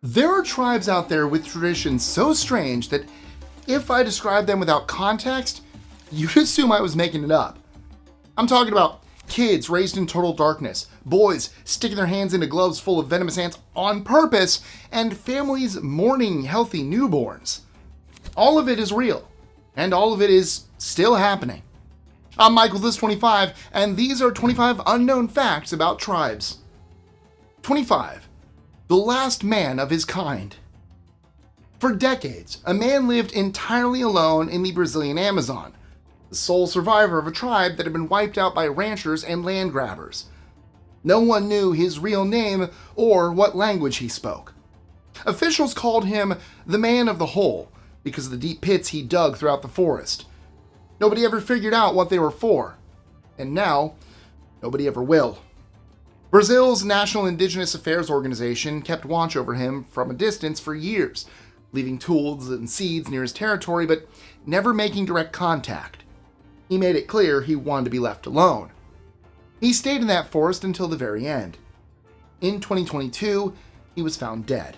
There are tribes out there with traditions so strange that if I describe them without context, you'd assume I was making it up. I'm talking about kids raised in total darkness, boys sticking their hands into gloves full of venomous ants on purpose, and families mourning healthy newborns. All of it is real, and all of it is still happening. I'm Michael, this is 25, and these are 25 unknown facts about tribes. 25. The last man of his kind. For decades, a man lived entirely alone in the Brazilian Amazon, the sole survivor of a tribe that had been wiped out by ranchers and land grabbers. No one knew his real name or what language he spoke. Officials called him the Man of the Hole because of the deep pits he dug throughout the forest. Nobody ever figured out what they were for, and now, nobody ever will. Brazil's National Indigenous Affairs Organization kept watch over him from a distance for years, leaving tools and seeds near his territory, but never making direct contact. He made it clear he wanted to be left alone. He stayed in that forest until the very end. In 2022, he was found dead.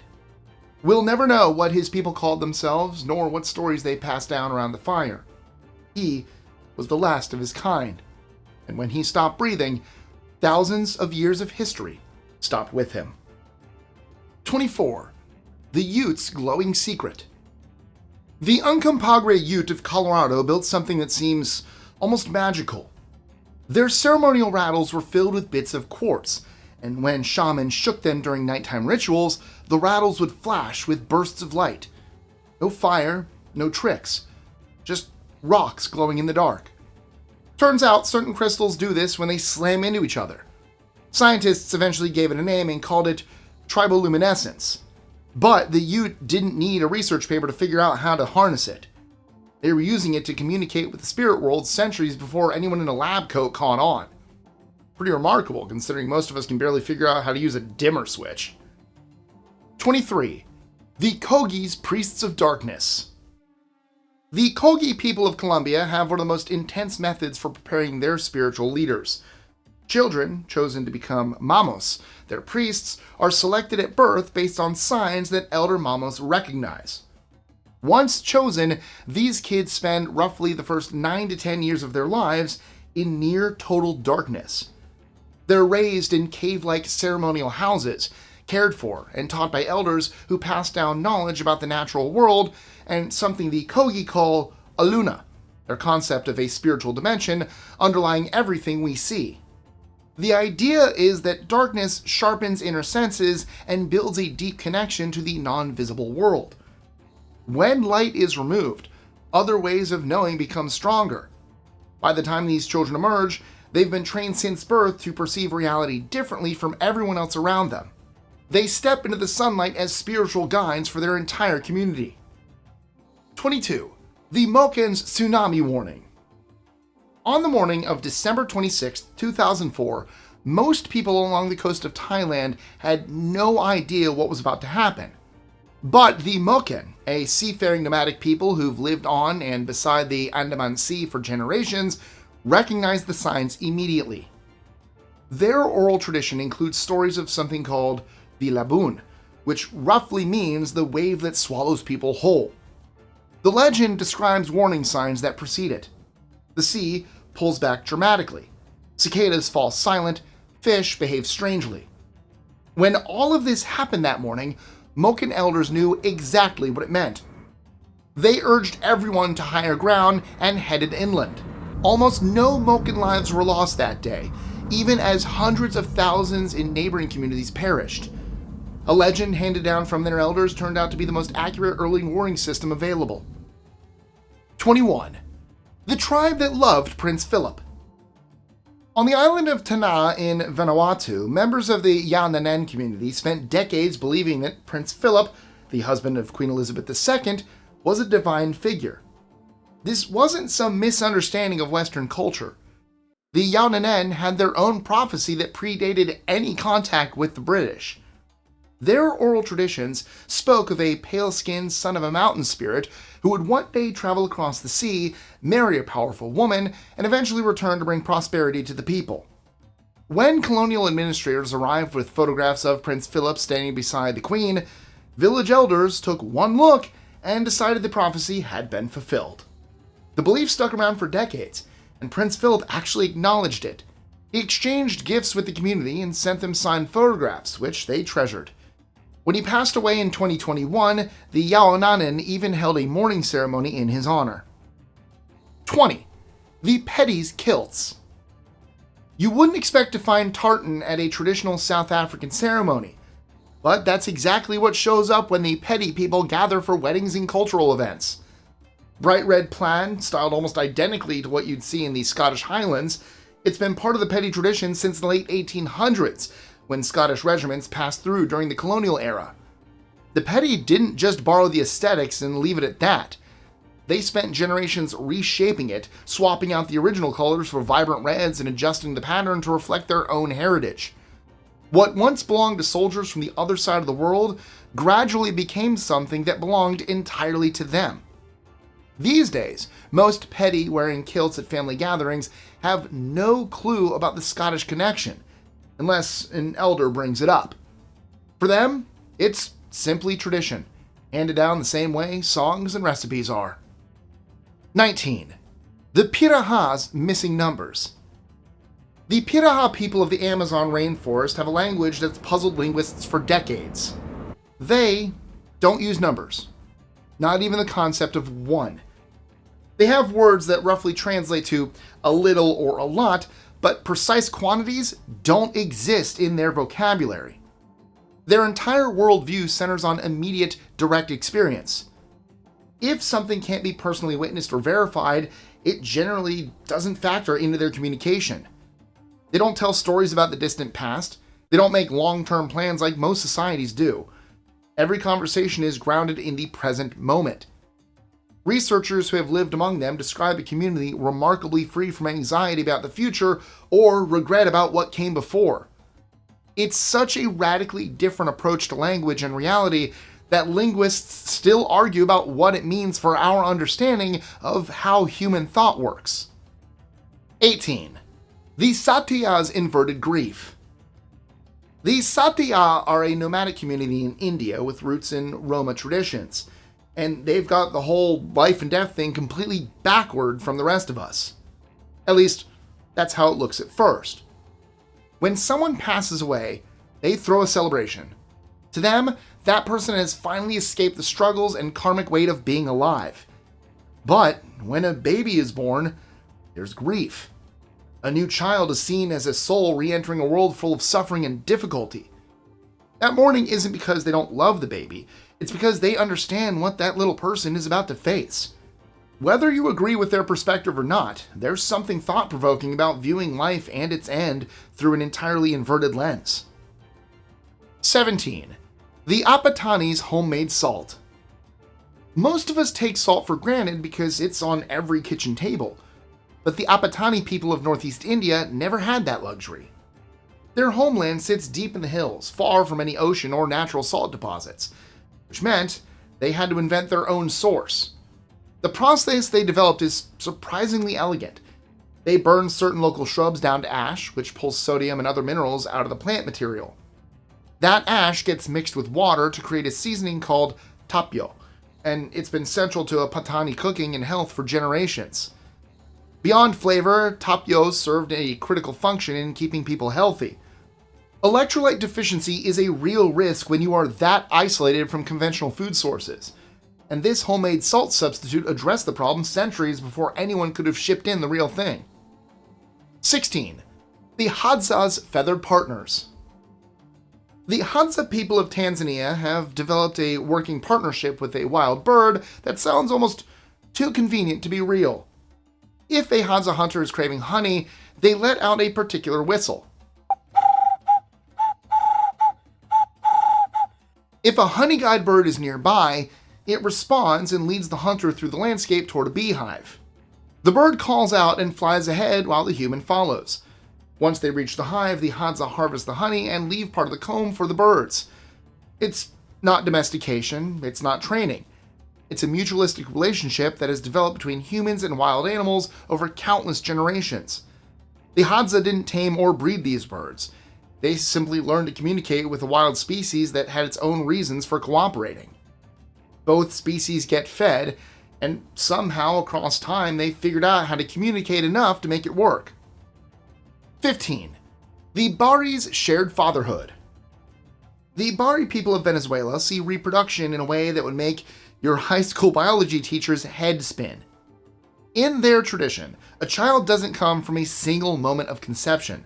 We'll never know what his people called themselves, nor what stories they passed down around the fire. He was the last of his kind, and when he stopped breathing, thousands of years of history stopped with him. 24. The Utes' glowing secret. The Uncompahgre Ute of Colorado built something that seems almost magical. Their ceremonial rattles were filled with bits of quartz, and when shamans shook them during nighttime rituals, the rattles would flash with bursts of light. No fire, no tricks, just rocks glowing in the dark. Turns out certain crystals do this when they slam into each other. Scientists eventually gave it a name and called it triboluminescence. But the Ute didn't need a research paper to figure out how to harness it. They were using it to communicate with the spirit world centuries before anyone in a lab coat caught on. Pretty remarkable, considering most of us can barely figure out how to use a dimmer switch. 23. The Kogi's Priests of Darkness. The Kogi people of Colombia have one of the most intense methods for preparing their spiritual leaders. Children, chosen to become mamos, their priests, are selected at birth based on signs that elder mamos recognize. Once chosen, these kids spend roughly the first 9 to 10 years of their lives in near total darkness. They're raised in cave-like ceremonial houses, cared for and taught by elders who pass down knowledge about the natural world and something the Kogi call a luna, their concept of a spiritual dimension underlying everything we see. The idea is that darkness sharpens inner senses and builds a deep connection to the non-visible world. When light is removed, other ways of knowing become stronger. By the time these children emerge, they've been trained since birth to perceive reality differently from everyone else around them. They step into the sunlight as spiritual guides for their entire community. 22. The Moken's Tsunami Warning. On the morning of December 26, 2004, most people along the coast of Thailand had no idea what was about to happen. But the Moken, a seafaring nomadic people who've lived on and beside the Andaman Sea for generations, recognized the signs immediately. Their oral tradition includes stories of something called the Laboon, which roughly means the wave that swallows people whole. The legend describes warning signs that precede it. The sea pulls back dramatically. Cicadas fall silent. Fish behave strangely. When all of this happened that morning, Moken elders knew exactly what it meant. They urged everyone to higher ground and headed inland. Almost no Moken lives were lost that day, even as hundreds of thousands in neighboring communities perished. A legend handed down from their elders turned out to be the most accurate early warning system available. 21. The tribe that loved Prince Philip. On the island of Tanna in Vanuatu, members of the Yaonanen community spent decades believing that Prince Philip, the husband of Queen Elizabeth II, was a divine figure. This wasn't some misunderstanding of Western culture. The Yaonanen had their own prophecy that predated any contact with the British. Their oral traditions spoke of a pale-skinned son of a mountain spirit who would one day travel across the sea, marry a powerful woman, and eventually return to bring prosperity to the people. When colonial administrators arrived with photographs of Prince Philip standing beside the Queen, Village elders took one look and decided the prophecy had been fulfilled. The belief stuck around for decades, and Prince Philip actually acknowledged it. He exchanged gifts with the community and sent them signed photographs, which they treasured. When he passed away in 2021, the Yaonanan even held a mourning ceremony in his honor. 20. The Pedi's Kilts. You wouldn't expect to find tartan at a traditional South African ceremony, but that's exactly what shows up when the Pedi people gather for weddings and cultural events. Bright red plaid, styled almost identically to what you'd see in the Scottish Highlands, it's been part of the Pedi tradition since the late 1800s, when Scottish regiments passed through during the colonial era. The Pedi didn't just borrow the aesthetics and leave it at that. They spent generations reshaping it, swapping out the original colors for vibrant reds and adjusting the pattern to reflect their own heritage. What once belonged to soldiers from the other side of the world gradually became something that belonged entirely to them. These days, most Pedi wearing kilts at family gatherings have no clue about the Scottish connection, unless an elder brings it up. For them, it's simply tradition, handed down the same way songs and recipes are. 19. The Pirahã's missing numbers. The Pirahã people of the Amazon rainforest have a language that's puzzled linguists for decades. They don't use numbers, not even the concept of one. They have words that roughly translate to a little or a lot, but precise quantities don't exist in their vocabulary. Their entire worldview centers on immediate, direct experience. If something can't be personally witnessed or verified, it generally doesn't factor into their communication. They don't tell stories about the distant past. They don't make long-term plans like most societies do. Every conversation is grounded in the present moment. Researchers who have lived among them describe a community remarkably free from anxiety about the future or regret about what came before. It's such a radically different approach to language and reality that linguists still argue about what it means for our understanding of how human thought works. 18. The Satiya's inverted grief. The Satiyaa are a nomadic community in India with roots in Roma traditions, and they've got the whole life and death thing completely backward from the rest of us. At least, that's how it looks at first. When someone passes away, they throw a celebration. To them, that person has finally escaped the struggles and karmic weight of being alive. But when a baby is born, there's grief. A new child is seen as a soul re-entering a world full of suffering and difficulty. That mourning isn't because they don't love the baby, it's because they understand what that little person is about to face. Whether you agree with their perspective or not, there's something thought-provoking about viewing life and its end through an entirely inverted lens. 17. The Apatani's homemade salt. Most of us take salt for granted because it's on every kitchen table, but the Apatani people of northeast India never had that luxury. Their homeland sits deep in the hills, far from any ocean or natural salt deposits, which meant they had to invent their own source. The process they developed is surprisingly elegant. They burn certain local shrubs down to ash, which pulls sodium and other minerals out of the plant material. That ash gets mixed with water to create a seasoning called tapio, and it's been central to Apatani cooking and health for generations. Beyond flavor, tapio served a critical function in keeping people healthy. Electrolyte deficiency is a real risk when you are that isolated from conventional food sources, and this homemade salt substitute addressed the problem centuries before anyone could have shipped in the real thing. 16. The Hadza's feathered partners. The Hadza people of Tanzania have developed a working partnership with a wild bird that sounds almost too convenient to be real. If a Hadza hunter is craving honey, they let out a particular whistle. If a honey guide bird is nearby, it responds and leads the hunter through the landscape toward a beehive. The bird calls out and flies ahead while the human follows. Once they reach the hive, the Hadza harvest the honey and leave part of the comb for the birds. It's not domestication, it's not training. It's a mutualistic relationship that has developed between humans and wild animals over countless generations. The Hadza didn't tame or breed these birds. They simply learned to communicate with a wild species that had its own reasons for cooperating. Both species get fed, and somehow across time they figured out how to communicate enough to make it work. 15. The Bari's shared fatherhood. The Bari people of Venezuela see reproduction in a way that would make your high school biology teacher's head spin. In their tradition, a child doesn't come from a single moment of conception.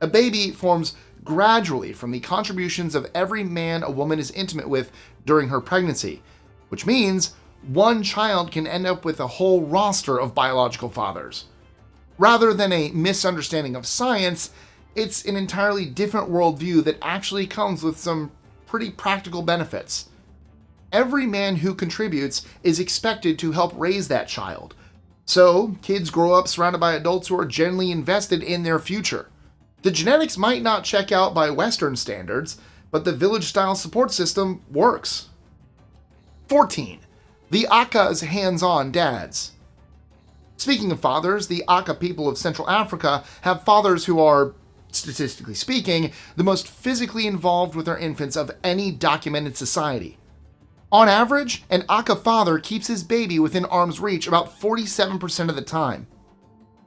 A baby forms gradually from the contributions of every man a woman is intimate with during her pregnancy, which means one child can end up with a whole roster of biological fathers. Rather than a misunderstanding of science, it's an entirely different worldview that actually comes with some pretty practical benefits. Every man who contributes is expected to help raise that child. So, kids grow up surrounded by adults who are genuinely invested in their future. The genetics might not check out by Western standards, but the village-style support system works. 14. The Aka's hands-on dads. Speaking of fathers, the Aka people of Central Africa have fathers who are, statistically speaking, the most physically involved with their infants of any documented society. On average, an Aka father keeps his baby within arm's reach about 47% of the time.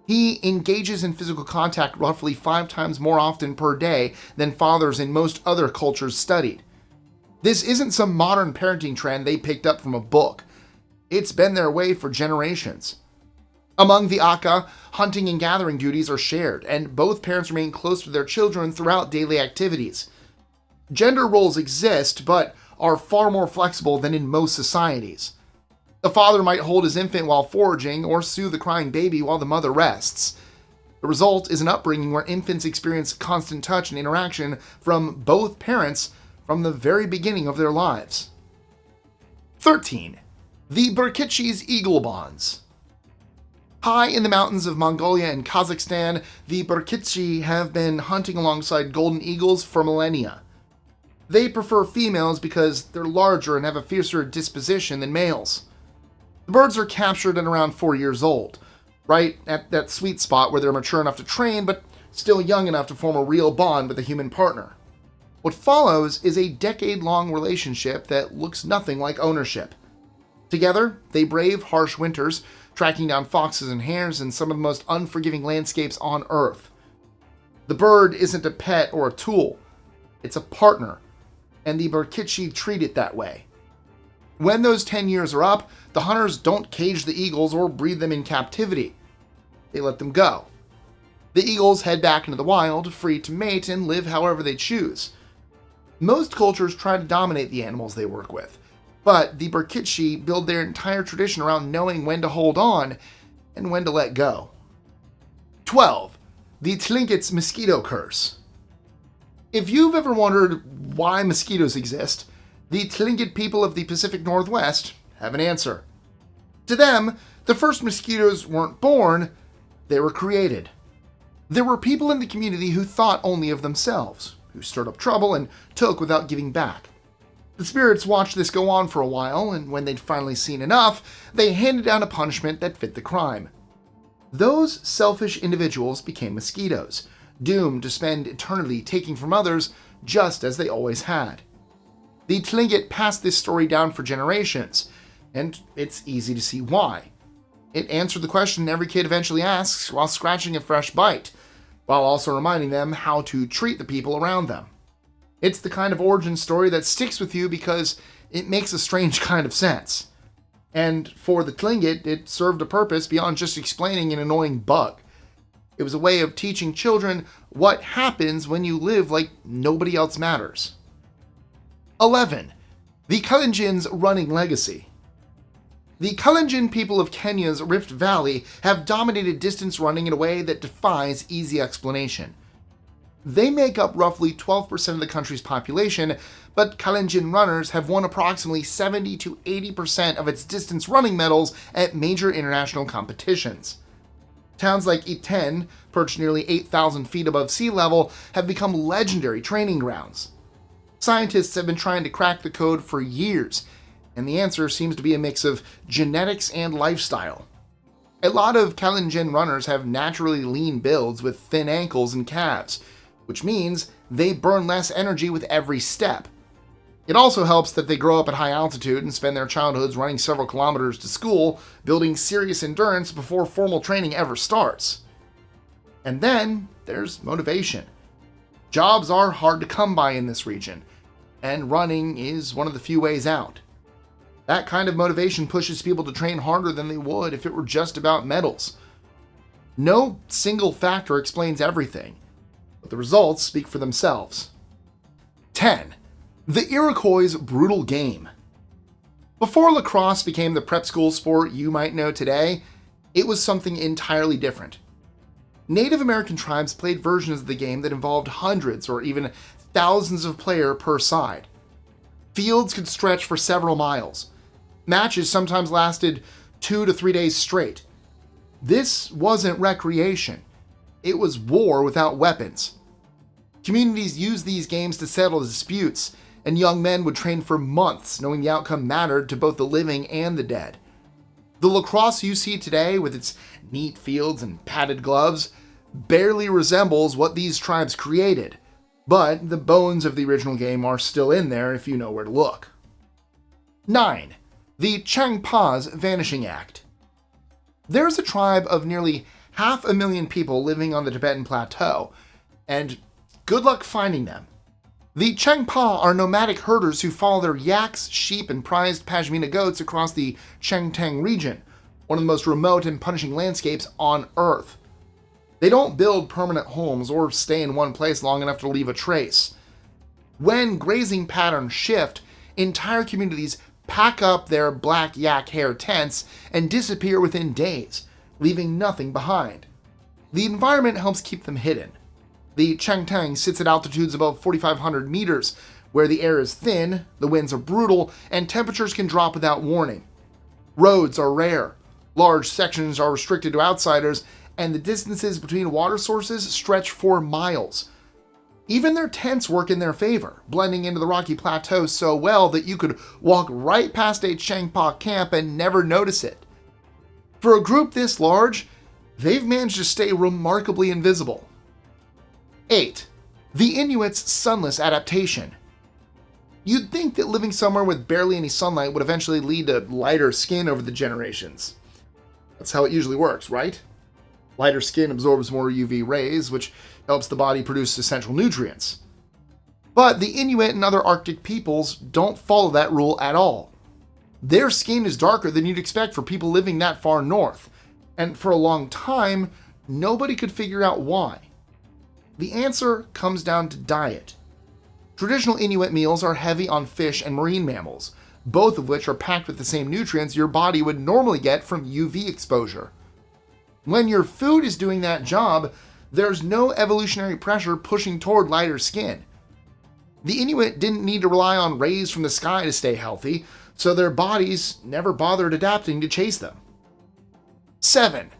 He engages in physical contact roughly 5 times more often per day than fathers in most other cultures studied. This isn't some modern parenting trend they picked up from a book. It's been their way for generations. Among the Aka, hunting and gathering duties are shared, and both parents remain close to their children throughout daily activities. Gender roles exist, but are far more flexible than in most societies. The father might hold his infant while foraging or soothe the crying baby while the mother rests. The result is an upbringing where infants experience constant touch and interaction from both parents from the very beginning of their lives. 13. The Burkitshi's eagle bonds. High in the mountains of Mongolia and Kazakhstan, the Burkitshi have been hunting alongside golden eagles for millennia. They prefer females because they're larger and have a fiercer disposition than males. The birds are captured at around 4 years old, right at that sweet spot where they're mature enough to train but still young enough to form a real bond with a human partner. What follows is a decade-long relationship that looks nothing like ownership. Together, they brave harsh winters, tracking down foxes and hares in some of the most unforgiving landscapes on Earth. The bird isn't a pet or a tool, it's a partner, and the Burkitshi treat it that way. When those 10 years are up, the hunters don't cage the eagles or breed them in captivity. They let them go. The eagles head back into the wild, free to mate and live however they choose. Most cultures try to dominate the animals they work with, but the Burkitshi build their entire tradition around knowing when to hold on and when to let go. 12. The Tlingit's mosquito curse. If you've ever wondered why mosquitoes exist, the Tlingit people of the Pacific Northwest have an answer. To them, the first mosquitoes weren't born, they were created. There were people in the community who thought only of themselves, who stirred up trouble and took without giving back. The spirits watched this go on for a while, and when they'd finally seen enough, they handed down a punishment that fit the crime. Those selfish individuals became mosquitoes, doomed to spend eternity taking from others just as they always had. The Tlingit passed this story down for generations, and it's easy to see why. It answered the question every kid eventually asks while scratching a fresh bite, while also reminding them how to treat the people around them. It's the kind of origin story that sticks with you because it makes a strange kind of sense. And for the Tlingit, it served a purpose beyond just explaining an annoying bug. It was a way of teaching children what happens when you live like nobody else matters. 11. The Kalenjin's running legacy. The Kalenjin people of Kenya's Rift Valley have dominated distance running in a way that defies easy explanation. They make up roughly 12% of the country's population, but Kalenjin runners have won approximately 70 to 80% of its distance running medals at major international competitions. Towns like Iten, perched nearly 8,000 feet above sea level, have become legendary training grounds. Scientists have been trying to crack the code for years, and the answer seems to be a mix of genetics and lifestyle. A lot of Kalenjin runners have naturally lean builds with thin ankles and calves, which means they burn less energy with every step. It also helps that they grow up at high altitude and spend their childhoods running several kilometers to school, building serious endurance before formal training ever starts. And then there's motivation. Jobs are hard to come by in this region, and running is one of the few ways out. That kind of motivation pushes people to train harder than they would if it were just about medals. No single factor explains everything, but the results speak for themselves. 10. The Iroquois' brutal game. Before lacrosse became the prep school sport you might know today, it was something entirely different. Native American tribes played versions of the game that involved hundreds or even thousands of players per side. Fields could stretch for several miles. Matches sometimes lasted 2 to 3 days straight. This wasn't recreation. It was war without weapons. Communities used these games to settle disputes, and young men would train for months, knowing the outcome mattered to both the living and the dead. The lacrosse you see today, with its neat fields and padded gloves, barely resembles what these tribes created, but the bones of the original game are still in there if you know where to look. 9. The Changpa's Vanishing Act. There's a tribe of nearly 500,000 people living on the Tibetan Plateau, and good luck finding them. The Changpa are nomadic herders who follow their yaks, sheep, and prized pashmina goats across the Chengteng region, one of the most remote and punishing landscapes on Earth. They don't build permanent homes or stay in one place long enough to leave a trace. When grazing patterns shift, entire communities pack up their black yak hair tents and disappear within days, leaving nothing behind. The environment helps keep them hidden. The Chengteng sits at altitudes above 4,500 meters, where the air is thin, the winds are brutal, and temperatures can drop without warning. Roads are rare, large sections are restricted to outsiders, and the distances between water sources stretch for miles. Even their tents work in their favor, blending into the rocky plateau so well that you could walk right past a Changpa camp and never notice it. For a group this large, they've managed to stay remarkably invisible. 8. The Inuits' Sunless Adaptation. You'd think that living somewhere with barely any sunlight would eventually lead to lighter skin over the generations. That's how it usually works, right? Lighter skin absorbs more UV rays, which helps the body produce essential nutrients. But the Inuit and other Arctic peoples don't follow that rule at all. Their skin is darker than you'd expect for people living that far north, and for a long time, nobody could figure out why. The answer comes down to diet. Traditional Inuit meals are heavy on fish and marine mammals, both of which are packed with the same nutrients your body would normally get from UV exposure. When your food is doing that job, there's no evolutionary pressure pushing toward lighter skin. The Inuit didn't need to rely on rays from the sky to stay healthy, so their bodies never bothered adapting to chase them. 7.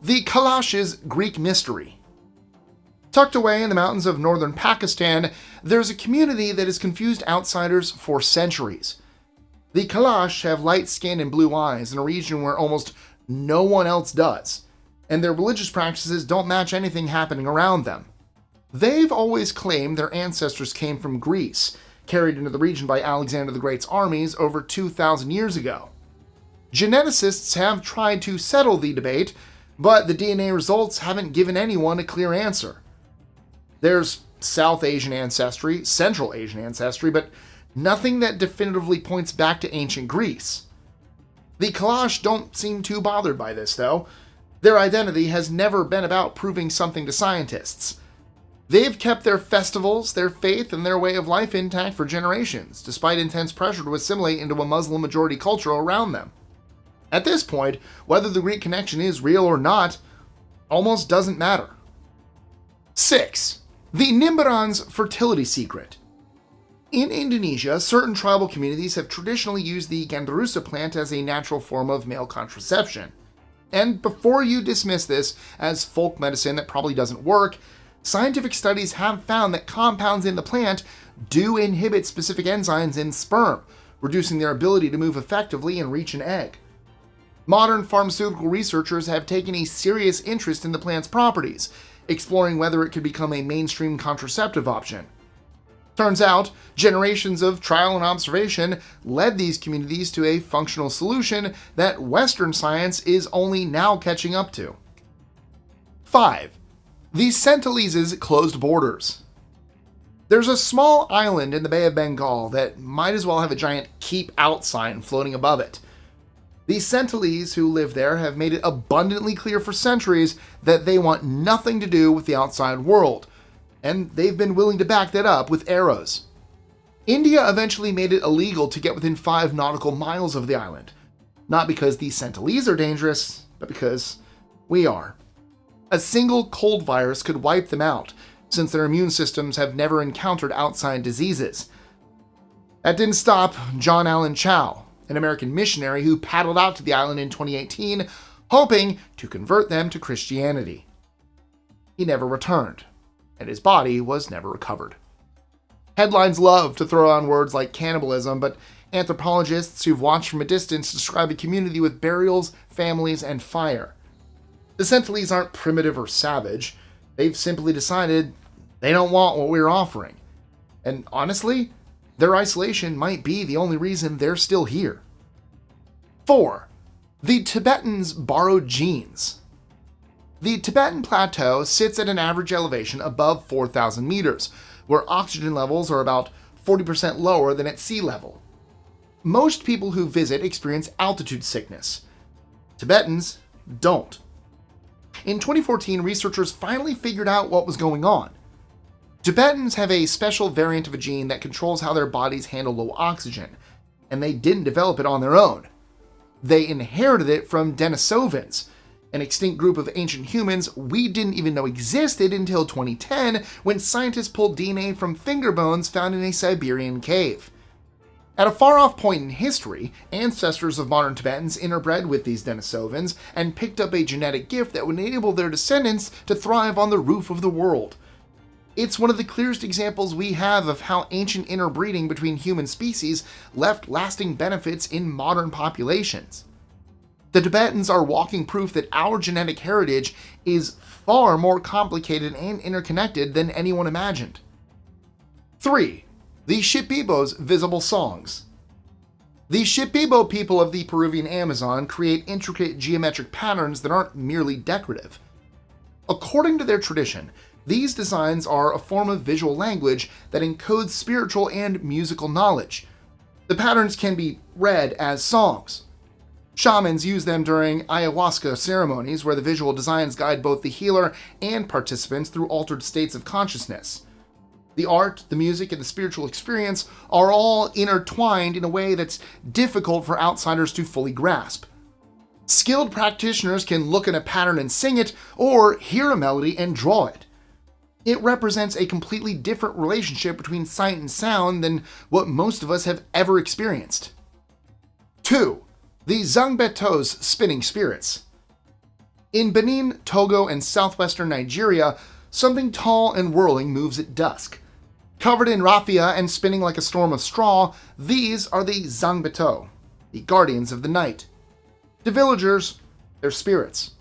The Kalash's Greek Mystery. Tucked away in the mountains of northern Pakistan, there's a community that has confused outsiders for centuries. The Kalash have light skin and blue eyes in a region where almost no one else does, and their religious practices don't match anything happening around them. They've always claimed their ancestors came from Greece, carried into the region by Alexander the Great's armies over 2,000 years ago. Geneticists have tried to settle the debate, but the DNA results haven't given anyone a clear answer. There's South Asian ancestry, Central Asian ancestry, but nothing that definitively points back to ancient Greece. The Kalash don't seem too bothered by this, though. Their identity has never been about proving something to scientists. They've kept their festivals, their faith, and their way of life intact for generations, despite intense pressure to assimilate into a Muslim-majority culture around them. At this point, whether the Greek connection is real or not almost doesn't matter. 6. The Nimboran's fertility secret. In Indonesia, certain tribal communities have traditionally used the gandarusa plant as a natural form of male contraception. And before you dismiss this as folk medicine that probably doesn't work, scientific studies have found that compounds in the plant do inhibit specific enzymes in sperm, reducing their ability to move effectively and reach an egg. Modern pharmaceutical researchers have taken a serious interest in the plant's properties, exploring whether it could become a mainstream contraceptive option. Turns out, generations of trial and observation led these communities to a functional solution that Western science is only now catching up to. 5. The Sentinelese's closed borders. There's a small island in the Bay of Bengal that might as well have a giant "Keep Out" sign floating above it. The Sentinelese who live there have made it abundantly clear for centuries that they want nothing to do with the outside world, and they've been willing to back that up with arrows. India eventually made it illegal to get within 5 nautical miles of the island, not because the Sentinelese are dangerous, but because we are. A single cold virus could wipe them out, since their immune systems have never encountered outside diseases. That didn't stop John Allen Chow, an American missionary who paddled out to the island in 2018, hoping to convert them to Christianity. He never returned, and his body was never recovered. Headlines love to throw on words like cannibalism, but anthropologists who've watched from a distance describe a community with burials, families, and fire. The Sentinelese aren't primitive or savage. They've simply decided they don't want what we're offering. And honestly, their isolation might be the only reason they're still here. 4. The Tibetans borrowed genes. The Tibetan Plateau sits at an average elevation above 4,000 meters, where oxygen levels are about 40% lower than at sea level. Most people who visit experience altitude sickness. Tibetans don't. In 2014, researchers finally figured out what was going on. Tibetans have a special variant of a gene that controls how their bodies handle low oxygen, and they didn't develop it on their own. They inherited it from Denisovans, an extinct group of ancient humans we didn't even know existed until 2010, when scientists pulled DNA from finger bones found in a Siberian cave. At a far-off point in history, ancestors of modern Tibetans interbred with these Denisovans and picked up a genetic gift that would enable their descendants to thrive on the roof of the world. It's one of the clearest examples we have of how ancient interbreeding between human species left lasting benefits in modern populations. The Tibetans are walking proof that our genetic heritage is far more complicated and interconnected than anyone imagined. 3. The Shipibo's visible songs. The Shipibo people of the Peruvian Amazon create intricate geometric patterns that aren't merely decorative. According to their tradition, these designs are a form of visual language that encodes spiritual and musical knowledge. The patterns can be read as songs. Shamans use them during ayahuasca ceremonies, where the visual designs guide both the healer and participants through altered states of consciousness. The art, the music, and the spiritual experience are all intertwined in a way that's difficult for outsiders to fully grasp. Skilled practitioners can look at a pattern and sing it, or hear a melody and draw it. It represents a completely different relationship between sight and sound than what most of us have ever experienced. 2. The Zangbeto's spinning spirits. In Benin, Togo, and southwestern Nigeria, something tall and whirling moves at dusk. Covered in raffia and spinning like a storm of straw, these are the Zangbeto, the guardians of the night. To villagers, they're spirits.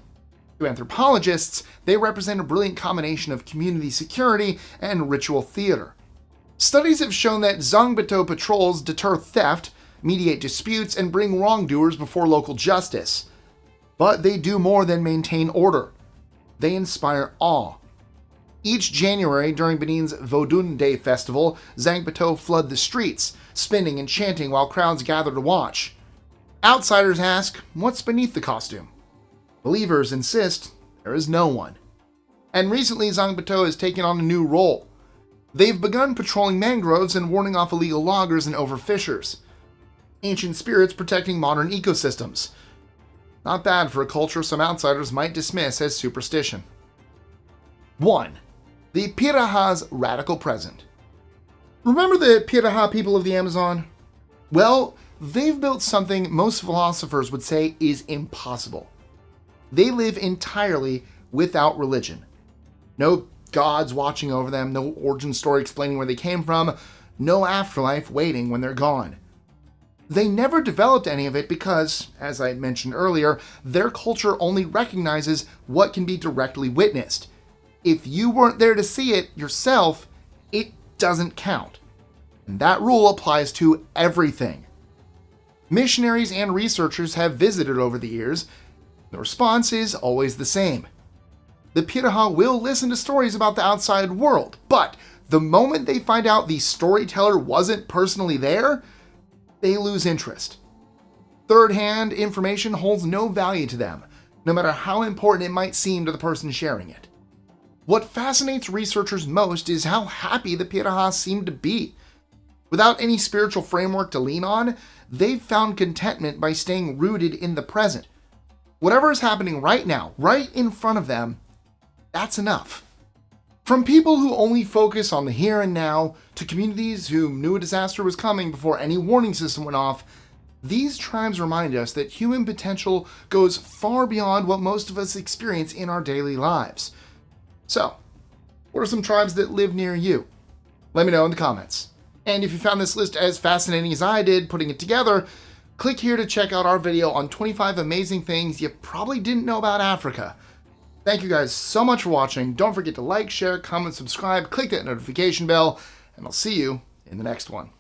To anthropologists, they represent a brilliant combination of community security and ritual theater. Studies have shown that Zangbeto patrols deter theft, mediate disputes, and bring wrongdoers before local justice. But they do more than maintain order. They inspire awe. Each January, during Benin's Vodun Day festival, Zangbeto flood the streets, spinning and chanting while crowds gather to watch. Outsiders ask, what's beneath the costume? Believers insist there is no one. And recently, Zangbeto has taken on a new role. They've begun patrolling mangroves and warning off illegal loggers and overfishers. Ancient spirits protecting modern ecosystems. Not bad for a culture some outsiders might dismiss as superstition. 1. The Pirahã's radical present. Remember the Pirahã people of the Amazon? Well, they've built something most philosophers would say is impossible. They live entirely without religion. No gods watching over them, no origin story explaining where they came from, no afterlife waiting when they're gone. They never developed any of it because, as I mentioned earlier, their culture only recognizes what can be directly witnessed. If you weren't there to see it yourself, it doesn't count. And that rule applies to everything. Missionaries and researchers have visited over the years. The response is always the same. The Pirahã will listen to stories about the outside world, but the moment they find out the storyteller wasn't personally there, they lose interest. Third-hand information holds no value to them, no matter how important it might seem to the person sharing it. What fascinates researchers most is how happy the Pirahã seem to be. Without any spiritual framework to lean on, they've found contentment by staying rooted in the present. Whatever is happening right now, right in front of them, that's enough. From people who only focus on the here and now, to communities who knew a disaster was coming before any warning system went off, these tribes remind us that human potential goes far beyond what most of us experience in our daily lives. So, what are some tribes that live near you? Let me know in the comments. And if you found this list as fascinating as I did putting it together, click here to check out our video on 25 amazing things you probably didn't know about Africa. Thank you guys so much for watching. Don't forget to like, share, comment, subscribe, click that notification bell, and I'll see you in the next one.